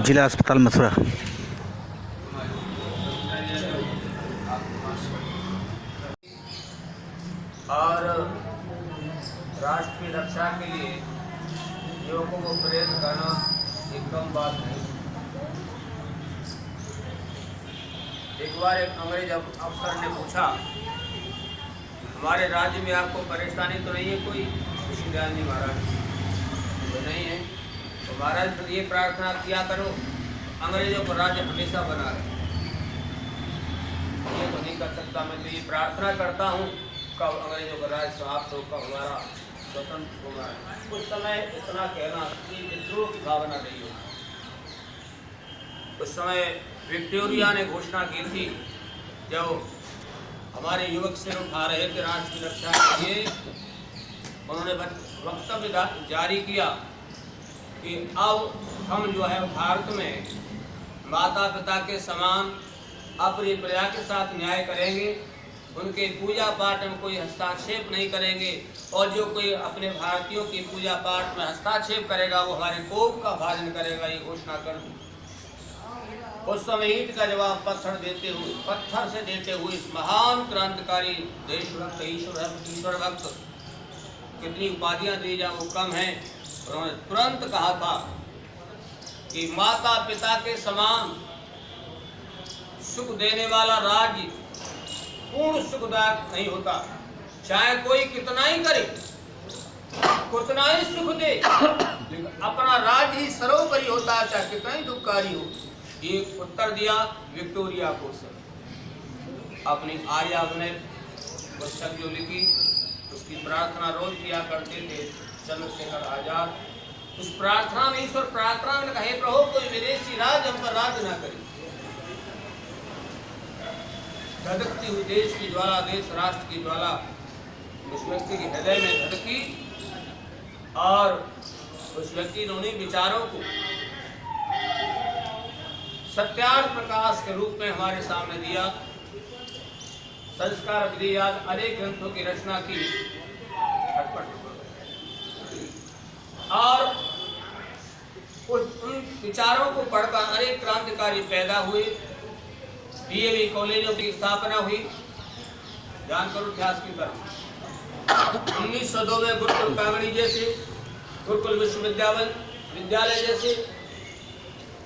जिला अस्पताल मथुरा। और राष्ट्र की रक्षा के लिए युवकों को प्रेरित करना एक कम बात नहीं। एक बार एक अंग्रेज अफसर ने पूछा, हमारे राज्य में आपको परेशानी तो नहीं है कोई? दयाल जी महाराज तो नहीं है। तो महाराज फिर ये प्रार्थना किया करो, अंग्रेजों को राज्य हमेशा बना रहे। ये तो नहीं कर सकता, मैं तो ये प्रार्थना करता हूँ कब अंग्रेजों का राज समाप्त हो, कब हमारा स्वतंत्र होगा। उस समय इतना कहना कि विद्रोह की भावना नहीं हो। उस समय विक्टोरिया ने घोषणा की थी, जब हमारे युवक सिर उठा रहे थे राष्ट्र की रक्षा के लिए, उन्होंने वक्तव्य जारी किया कि अब हम जो है भारत में माता पिता के समान अपनी प्रजा के साथ न्याय करेंगे, उनके पूजा पाठ में कोई हस्तक्षेप नहीं करेंगे, और जो कोई अपने भारतीयों की पूजा पाठ में हस्तक्षेप करेगा वो हमारे कोप का भाजन करेगा, ये घोषणा कर दी। उस समय ईंट का जवाब पत्थर से देते हुए इस महान क्रांतिकारी देशभक्त ईश्वर भक्त, कितनी उपाधियां दी जाए वो कम है, उन्होंने तुरंत कहा था कि माता पिता के समान सुख देने वाला राज्य पूर्ण सुखदायक नहीं होता। चाहे कोई कितना ही करे, कितना ही सुख दे, लेकिन अपना राज्य ही सर्वोपरि होता है, चाहे कितना ही दुखकारी हो। ये उत्तर दिया विक्टोरिया को अपनी आर्यावने पुस्तक जो लिखी, उसकी प्रार्थना रोज किया करते थे चंद्रशेखर आजाद। उस प्रार्थना में ईश्वर प्रार्थना में कहे, प्रभु कोई विदेशी राज हम पर राज न करे। धधकती हुई देश की ज्वाला, देश राष्ट्र की ज्वाला उस व्यक्ति के हृदय में धधकी, और उस व्यक्ति ने उन्हीं विचारों को सत्यार्थ प्रकाश के रूप में हमारे सामने दिया। संस्कार विधि अनेक ग्रंथों की रचना की, और उन विचारों को पढ़कर अनेक क्रांतिकारी पैदा हुए। डीएवी कॉलेजों की स्थापना हुई। जानकर इतिहास की तरफ 1902 में गुरुकुल कांगड़ी जैसे, गुरुकुल विश्वविद्यालय जैसे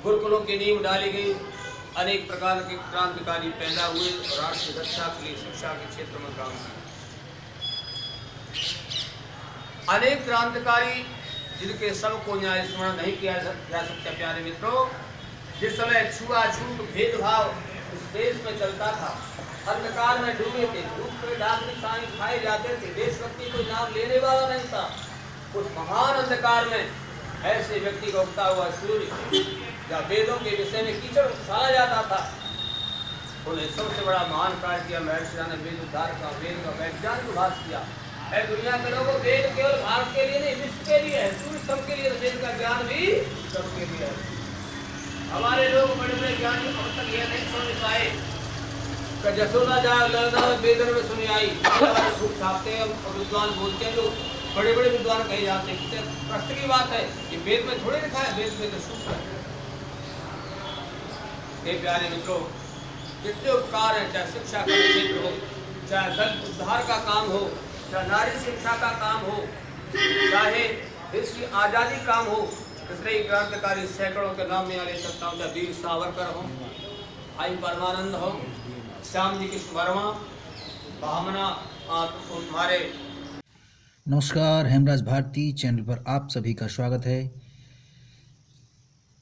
गुरुकुलों की नींव डाली गई। अनेक प्रकार के क्रांतिकारी पैदा हुए और राष्ट्र की रक्षा के लिए शिक्षा के क्षेत्र में काम किया। अनेक क्रांतिकारी जिनके सबको न्याय स्मरण नहीं किया जा सकता। प्यारे मित्रों, जिस समय छुआछूत भेदभाव इस देश में चलता था, अंधकार में डूबे थे, धूप पे डाक निशानी खाए जाते थे, देशभक्ति कोई नाम लेने वाला नहीं था, उस महान अंधकार में ऐसे व्यक्ति का उगता हुआ सूर्य जब वेदों के विषय में कीचड़ उछाला जाता था, उन्हें सबसे बड़ा महान कार्य किया। महर्षि ने वेद उद्धार का, वेद का वैज्ञानिक भाष किया है। दुनिया के लोगों, वेद केवल भारत के लिए नहीं, विश्व के लिए है, सूर्य सबके लिए, वेद का ज्ञान भी सबके लिए है। हमारे लोग बड़े बड़े ज्ञानी अब तक यह नहीं समझ पाए कि जसोदा जा वेदन में सुनी आई सूख छापते हैं और विद्वान बोलते हैं, जो बड़े बड़े विद्वान कहे जाते हैं। प्रश्न की बात है, ये वेद में थोड़ी लिखा है, वेद में तो सूख है। प्यारे मित्रों, जितने उपकार हैं, चाहे शिक्षा का क्षेत्र हो, चाहे दल उद्धार का काम हो, चाहे नारी शिक्षा का काम हो, चाहे देश की आज़ादी काम हो, इसलिए क्रांतिकारी सैकड़ों के नाम में ले सकता हूँ। चाहे वीर सावरकर हो, आई परमानंद हो, श्याम जी कृष्ण वर्मा, भावना हमारे। नमस्कार, हेमराज भारती चैनल पर आप सभी का स्वागत है।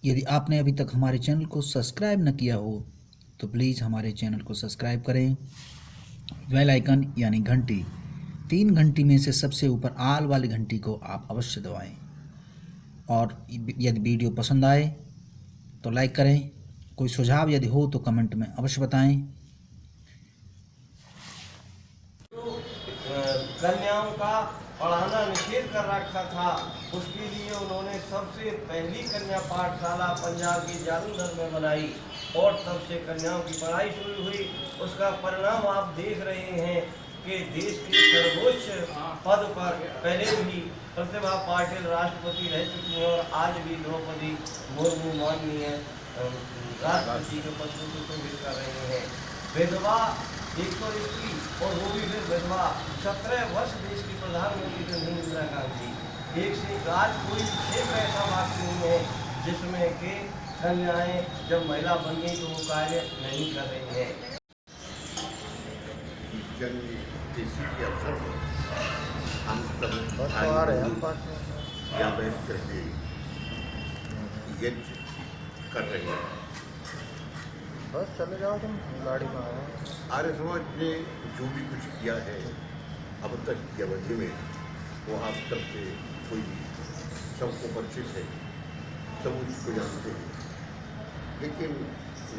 यदि आपने अभी तक हमारे चैनल को सब्सक्राइब न किया हो तो प्लीज़ हमारे चैनल को सब्सक्राइब करें। बेल आइकन यानी घंटी, 3 घंटी में से सबसे ऊपर आल वाली घंटी को आप अवश्य दबाएं। और यदि वीडियो पसंद आए तो लाइक करें। कोई सुझाव यदि हो तो कमेंट में अवश्य बताएं। कन्याओं का पढ़ाना निषेध कर रखा था, उसके लिए उन्होंने सबसे पहली कन्या पाठशाला पंजाब की जालंधर में बनाई और तब से कन्याओं की पढ़ाई शुरू हुई। उसका परिणाम आप देख रहे हैं के देश के सर्वोच्च पद पर पहले भी प्रतिभा पाटिल राष्ट्रपति रह चुकी हैं और आज भी द्रौपदी मुर्मू माननीय राष्ट्रपति के पद को सुशोभित कर रही हैं। विधवा एक तो स्त्री और वो भी फिर विधवा 17 वर्ष देश की प्रधानमंत्री जो इंदिरा गांधी, एक से आज कोई क्षेत्र ऐसा बाकी नहीं है जिसमें कि कन्याएं जब महिला बन गई तो वो कार्य नहीं कर रही है। जन्मतिथि के अवसर पर हम सब यहाँ बैठ करके यज्ञ कर रहे हैं। बस चले जाओ तुम गाड़ी में आओ। आर्य समाज ने जो भी कुछ किया है अब तक की अवधि में वो आप सबसे कोई सबको परिचित है, सब उसको जानते हैं। लेकिन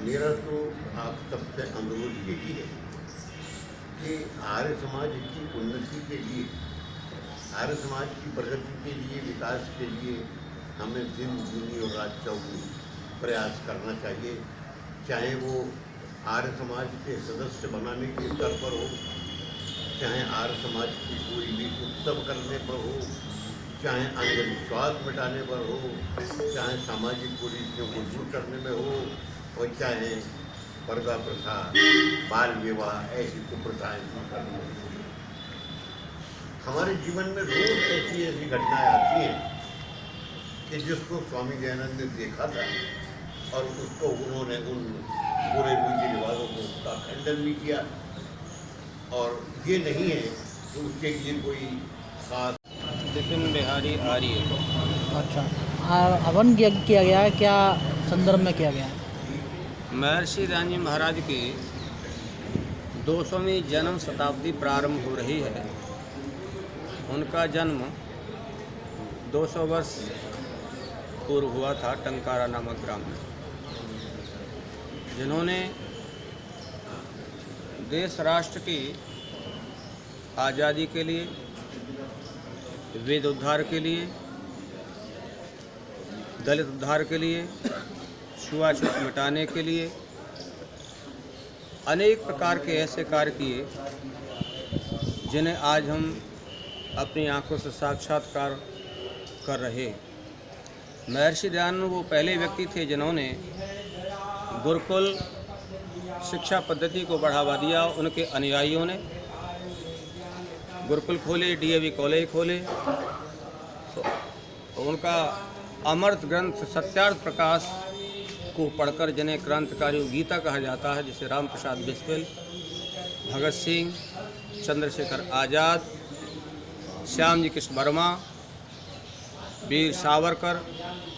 मेरा तो आप सबसे अनुरोध यही है कि आर्य समाज की उन्नति के लिए, आर्य समाज की प्रगति के लिए, विकास के लिए हमें दिन दूनी और रात चौगुनी प्रयास करना चाहिए। चाहे वो आर्य समाज के सदस्य बनाने के स्तर पर हो, चाहे आर्य समाज की कोई भी उत्सव करने पर हो, चाहे अंधविश्वास मिटाने पर हो, चाहे सामाजिक कुरीतियों को दूर करने में हो, और चाहे पर्दा प्रथा, बाल विवाह ऐसी कुप्रथाएं दूर करने में हो। हमारे जीवन में रोज ऐसी ऐसी घटनाएं आती हैं कि जिसको स्वामी दयानंद ने देखा था और उसको उन्होंने उन बुरे रीति रिवाजों को का खंडन भी किया, और ये नहीं है कि उसके लिए कोई खास। विपिन बिहारी आर्य। अच्छा, हवन यज्ञ किया गया है, क्या संदर्भ में किया गया है? महर्षि दयानंद जी महाराज की 200वीं जन्म शताब्दी प्रारंभ हो रही है। उनका जन्म 200 वर्ष पूर्व हुआ था टंकारा नामक ग्राम में, जिन्होंने देश राष्ट्र की आज़ादी के लिए, वेद उद्धार के लिए, दलित उद्धार के लिए, छुआछूत मिटाने के लिए अनेक प्रकार के ऐसे कार्य किए जिन्हें आज हम अपनी आंखों से साक्षात्कार कर रहे। महर्षि दयानंद वो पहले व्यक्ति थे जिन्होंने गुरुकुल शिक्षा पद्धति को बढ़ावा दिया। उनके अनुयायियों ने गुरुकुल खोले, डीएवी कॉलेज खोले। तो उनका अमृत ग्रंथ सत्यार्थ प्रकाश को पढ़कर, जिन्हें क्रांतिकारी गीता कहा जाता है, जिसे राम प्रसाद बिस्मिल, भगत सिंह, चंद्रशेखर आज़ाद, श्याम जी कृष्ण वर्मा, वीर सावरकर,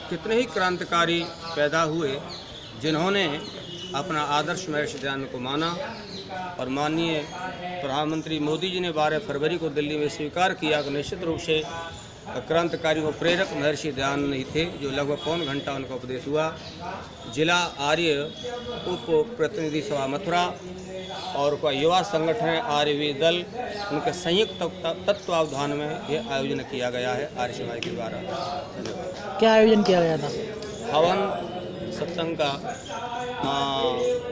कितने ही क्रांतिकारी पैदा हुए जिन्होंने अपना आदर्श महर्षि दयानंद को माना। और माननीय प्रधानमंत्री मोदी जी ने 12 फरवरी को दिल्ली में स्वीकार किया कि निश्चित रूप से क्रांतिकारी व प्रेरक महर्षि दयानंद ही थे, जो लगभग पौन घंटा उनका उपदेश हुआ। जिला आर्य उप प्रतिनिधि सभा मथुरा और का युवा संगठन आर्यवीर दल, उनके संयुक्त तत्वावधान में यह आयोजन किया गया है आर्य समाज के द्वारा। क्या आयोजन किया गया था? हवन, सत्संग का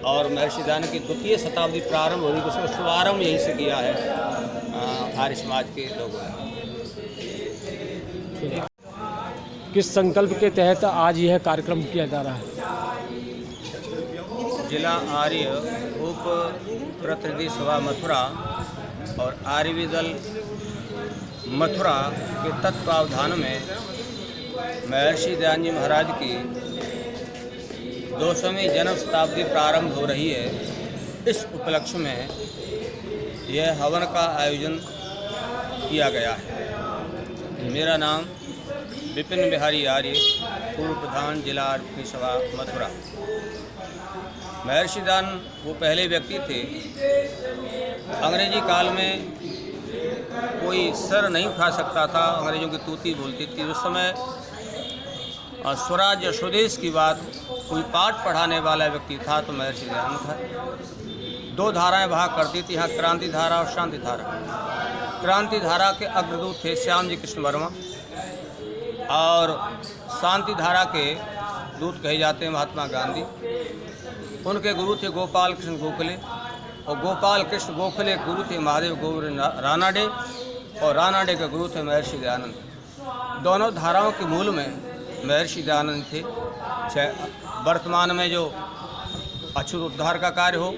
और महर्षि दयानंद की 2वीं शताब्दी प्रारंभ हुई, उसका शुभारंभ यहीं से किया है आर्य समाज के लोगों ने। किस संकल्प के तहत आज यह कार्यक्रम किया जा रहा है? जिला आर्य उप प्रतिनिधि सभा मथुरा और आर्यवीर दल मथुरा के तत्वावधान में महर्षि दयानंद जी महाराज की 200वीं जन्म शताब्दी प्रारंभ हो रही है। इस उपलक्ष्य में यह हवन का आयोजन किया गया है। मेरा नाम विपिन बिहारी आर्य, पूर्व प्रधान जिला आर्य सभा मथुरा। महर्षि दयानंद वो पहले व्यक्ति थे, अंग्रेजी काल में कोई सर नहीं उठा सकता था, अंग्रेजों की तूती बोलती थी। उस समय स्वराज या स्वदेश की बात कोई पाठ पढ़ाने वाला व्यक्ति था तो महर्षि दयानंद था। 2 धाराएं वहाँ करती थी, यहाँ क्रांति धारा और शांति धारा। क्रांति धारा के अग्रदूत थे श्याम जी कृष्ण वर्मा और शांति धारा के दूत कहे जाते हैं महात्मा गांधी। उनके गुरु थे गोपाल कृष्ण गोखले और गोपाल कृष्ण गोखले गुरु थे महादेव गौर रानाडे, और रानाडे के गुरु थे महर्षि दयानंद। दोनों धाराओं के मूल में महर्षि दयानंद थे। वर्तमान में जो अछूत उद्धार का कार्य हो,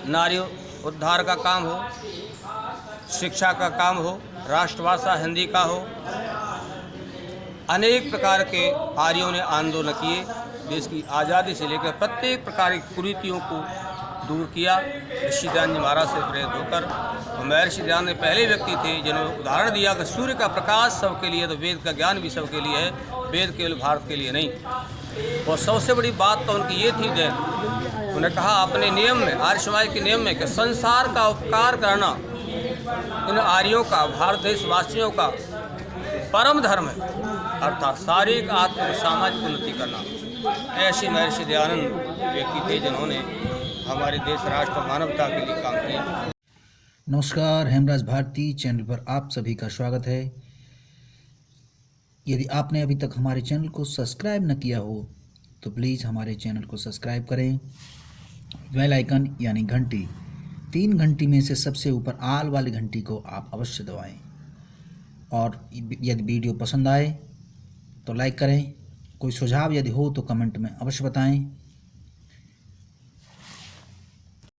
नारी उद्धार का काम हो, शिक्षा का काम हो, राष्ट्रभाषा हिंदी का हो, अनेक प्रकार के आर्यों ने आंदोलन किए। देश की आज़ादी से लेकर प्रत्येक प्रकार की कुरीतियों को दूर किया ऋषि दयानंद जी महाराज से प्रेरित होकर। और महर्षि दयानंद पहले व्यक्ति थे जिन्होंने उदाहरण दिया कि सूर्य का प्रकाश सबके लिए, तो वेद का ज्ञान भी सबके लिए है, वेद केवल भारत के लिए नहीं। और सबसे बड़ी बात तो उनकी ये थी कि उन्होंने कहा अपने नियम में, आर्य समाज के नियम में, कि संसार का उपकार करना इन आर्यों का, भारत देशवासियों का परम धर्म है, अर्थात शारीरिक आत्मिक सामाजिक उन्नति करना। ऐसे महर्षि दयानंद व्यक्ति थे जिन्होंने हमारे देश, राष्ट्र, मानवता के लिए काम किया। नमस्कार, हेमराज भारती चैनल पर आप सभी का स्वागत है। यदि आपने अभी तक हमारे चैनल को सब्सक्राइब न किया हो तो प्लीज़ हमारे चैनल को सब्सक्राइब करें। बेल आइकन यानी घंटी, 3 घंटी में से सबसे ऊपर आल वाली घंटी को आप अवश्य दबाएं। और यदि वीडियो पसंद आए तो लाइक करें। कोई सुझाव यदि हो तो कमेंट में अवश्य बताएं।